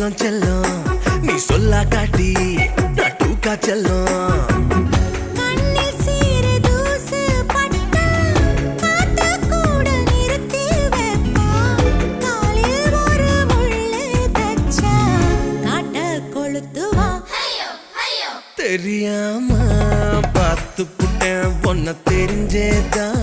செல்லம் செல்லம் நீ சொல்லா காட்டி டூக்கா செல்லம் தெரியாம பார்த்து புட்டேன் பொண்ண தெரிஞ்சேதான்